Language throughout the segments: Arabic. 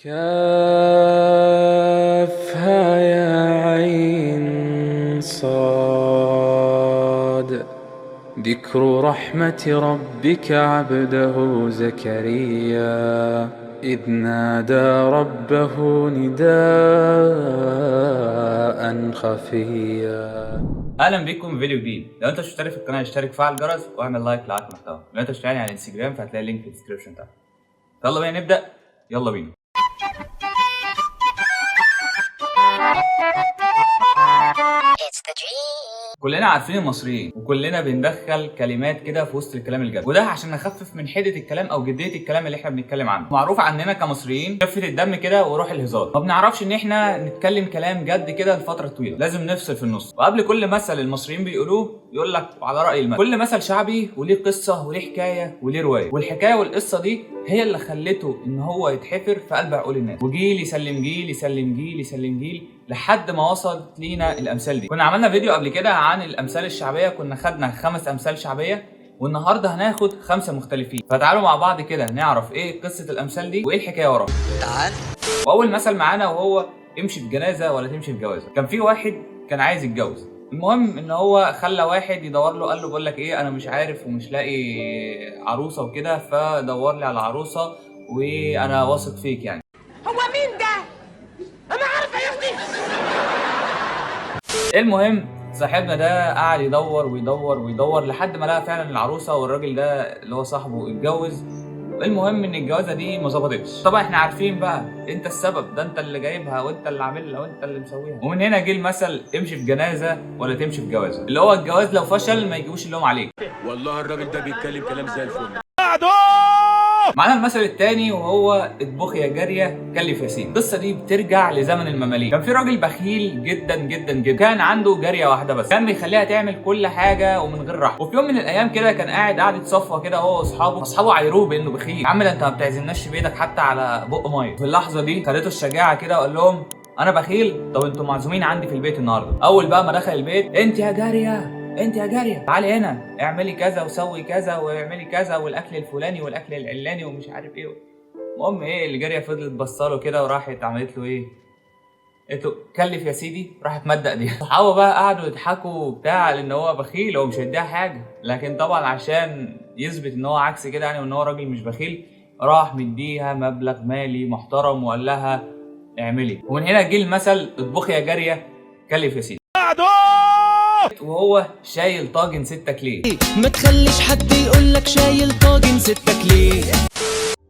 كافها يا عين صاد ذكر رحمة ربك عبده زكريا إذ نادى ربه نداء خفيا. اهلا بيكم في فيديو جديد. لو انت مش مشترك في القناه اشترك فعل الجرس واعمل لايك لعلى المحتوى. لو انت مش متابعني على الانستجرام فهتلاقي اللينك في الديسكربشن تحت. يلا بينا نبدا. يلا بينا. كلنا عارفين المصريين وكلنا بندخل كلمات كده في وسط الكلام الجد، وده عشان نخفف من حده الكلام او جديه الكلام اللي احنا بنتكلم عنه. معروف عننا كمصريين خفه الدم كده وروح الهزار، ما بنعرفش ان احنا نتكلم كلام جد كده لفتره طويله، لازم نفصل في النص. وقبل كل مثل المصريين بيقولوه يقول لك على راي المثل، كل مثل شعبي وليه قصه وليه حكايه وليه روايه، والحكايه والقصه دي هي اللي خلته ان هو يتحفر في قلب عقول الناس، وجيل يسلم جيل يسلم جيل يسلم جيل لحد ما وصلت لينا الامثال دي. كنا عملنا فيديو قبل كده عن الامثال الشعبيه، كنا خدنا 5 امثال شعبيه، والنهارده هناخد 5 مختلفين. فتعالوا مع بعض كده نعرف ايه قصه الامثال دي وايه الحكايه وراها. تعال. واول مثل معانا وهو امشي في جنازه ولا تمشي في جوازه. كان في واحد كان عايز يتجوز، المهم ان هو خلى واحد يدور له، قال له بقول لك ايه، انا مش عارف ومش لاقي عروسه وكده، فدور لي على عروسه وانا واثق فيك يعني. هو مين ده؟ انا عارفه يا ابني. المهم صاحبنا ده قعد يدور ويدور ويدور لحد ما لقى فعلا العروسه، والراجل ده اللي هو صاحبه اتجوز. المهم ان الجوازه دي ما ظبطتش. طبعا احنا عارفين بقى انت السبب، ده انت اللي جايبها وانت اللي عاملها وانت اللي مسويها. ومن هنا جه المثل امشي في جنازه ولا تمشي في جوازه، اللي هو الجواز لو فشل ما يجيبوش اللوم عليك. والله الراجل ده بيتكلم كلام زي الفل. معانا المثل الثاني وهو اطبخ يا جاريه كلف يا سيدي. القصه دي بترجع لزمن المماليك. كان في راجل بخيل جدا جدا جدا، كان عنده جاريه واحده بس، كان بيخليها تعمل كل حاجه ومن غير رحمه. وفي يوم من الايام كده كان قاعد صفوه كده هو واصحابه عايروه بانه بخيل. يا عم ده انت ما بتعزمناش بيدك حتى على بق ميه. في اللحظه دي خدته الشجاعه كده وقال لهم انا بخيل، طب انتوا معزومين عندي في البيت النهارده. اول بقى ما دخل البيت، انت يا جاريه تعالي هنا اعملي كذا وسوي كذا واعملي كذا والاكل الفلاني والاكل العلاني ومش عارف ايه. المهم ايه، الجاريه فضلت بصاله كده وراحت عملت له ايه، قالت له كلف يا سيدي، راحت مدق دي. صحابه بقى قعدوا يضحكوا وبتاع لان هو بخيل، هو مش هيديها حاجه، لكن طبعا عشان يثبت ان هو عكس كده يعني وان هو راجل مش بخيل، راح مديها مبلغ مالي محترم وقال لها اعملي. ومن هنا جه المثل اطبخي يا جاريه كلف يا سيدي. وهو شايل طاجن 6 ليه. ما تخليش حد يقولك شايل طاجن 6 ليه.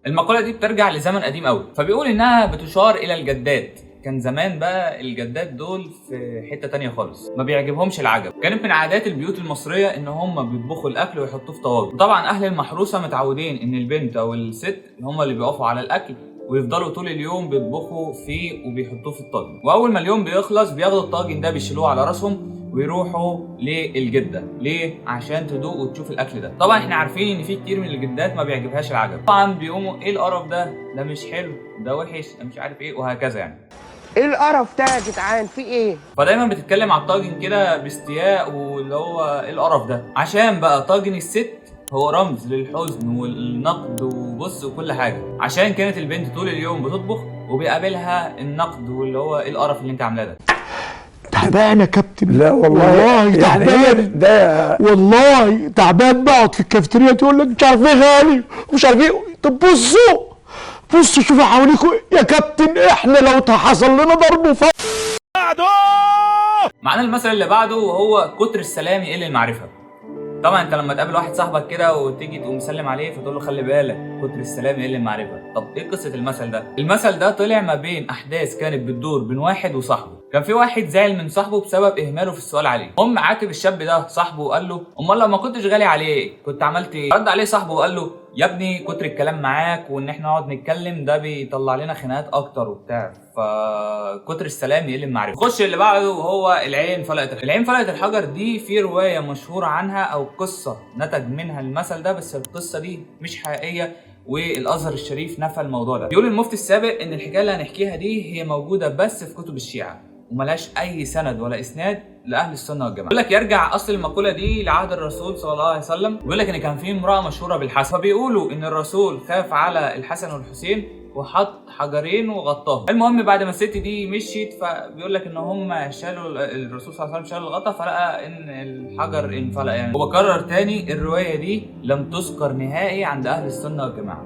المقولة دي بترجع لزمن قديم قوي، فبيقول انها بتشار الى الجدات. كان زمان بقى الجدات دول في حتة تانية خالص، ما بيعجبهمش العجب. كانت من عادات البيوت المصرية ان هم بيطبخوا الاكل ويحطوه في طواجن. طبعا اهل المحروسة متعودين ان البنت او الست هم اللي بيقفوا على الاكل ويفضلوا طول اليوم بيطبخوا فيه وبيحطوه في الطاجن. واول ما اليوم بيخلص بياخدوا الطاجن ده بيشيلوه على راسهم ويروحوا للجده. ليه؟ عشان تدوق وتشوف الاكل ده. طبعا احنا عارفين ان في كتير من الجدات ما بيعجبهاش العجب، طبعا بيقوموا ايه القرف ده مش حلو، ده وحش، ده مش عارف ايه، وهكذا يعني. ايه القرف ده يا جدعان؟ في ايه؟ فدايما بتتكلم على الطاجن كده باستياء، واللي هو ايه القرف ده، عشان بقى طاجن الست هو رمز للحزن والنقد وبص وكل حاجه. عشان كانت البنت طول اليوم بتطبخ وبيقابلها النقد واللي هو ايه القرف اللي انت عاملاه ده. تعبان يا كابتن. لا والله تعبان ده والله تعبان. بقعد في الكافتيريا تقول لك مش عارف ايه غالي ومش عارف ايه. طب بصوا شوفوا حواليكم يا كابتن، احنا لو حصل لنا ضرب معانا المثل اللي بعده وهو كتر السلام يقل المعرفه. طبعا انت لما تقابل واحد صاحبك كده وتيجي تقوم مسلم عليه فتقول له خلي بالك كتر السلام يقل المعرفه. طب ايه قصه المثل ده؟ المثل ده طلع ما بين احداث كانت بتدور بين واحد وصاحبه. كان في واحد زعل من صاحبه بسبب اهماله في السؤال عليه. عاتب الشاب ده صاحبه وقال له امال لو ما كنتش غالي عليه كنت عملت ايه؟ رد عليه صاحبه وقال له يا ابني كتر الكلام معاك وان احنا نقعد نتكلم ده بيطلع لنا خناقات اكتر وبتاع، فكتر السلام يقل المعرفه. خش اللي بعده وهو العين فلقت الحجر. العين فلقت الحجر دي في روايه مشهوره عنها او قصه نتج منها المثل ده، بس القصه دي مش حقيقيه والازهر الشريف نفى الموضوع ده. بيقول المفتي السابق ان الحكايه اللي هنحكيها دي هي موجوده بس في كتب الشيعه وملهاش اي سند ولا اسناد لاهل السنه والجماعه. بيقول لك يرجع اصل المقوله دي لعهد الرسول صلى الله عليه وسلم. بيقول لك ان كان في امراه مشهوره بالحسن، فبيقولوا ان الرسول خاف على الحسن والحسين وحط حجرين وغطاهم. المهم بعد ما الست دي مشيت فبيقول لك ان هم شالوا الرسول صلى الله عليه وسلم شال الغطا فلقى ان الحجر انفلق يعني. وبكرر تاني الروايه دي لم تذكر نهائي عند اهل السنه والجماعه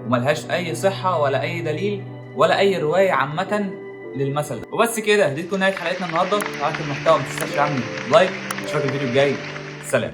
وملهاش اي صحه ولا اي دليل ولا اي روايه عامه للمثل ده. وبس كده دي تكون نهايه حلقتنا النهارده. لو عجبك المحتوى ما تنساش تعمل لايك. اشوفك الفيديو الجاي. سلام.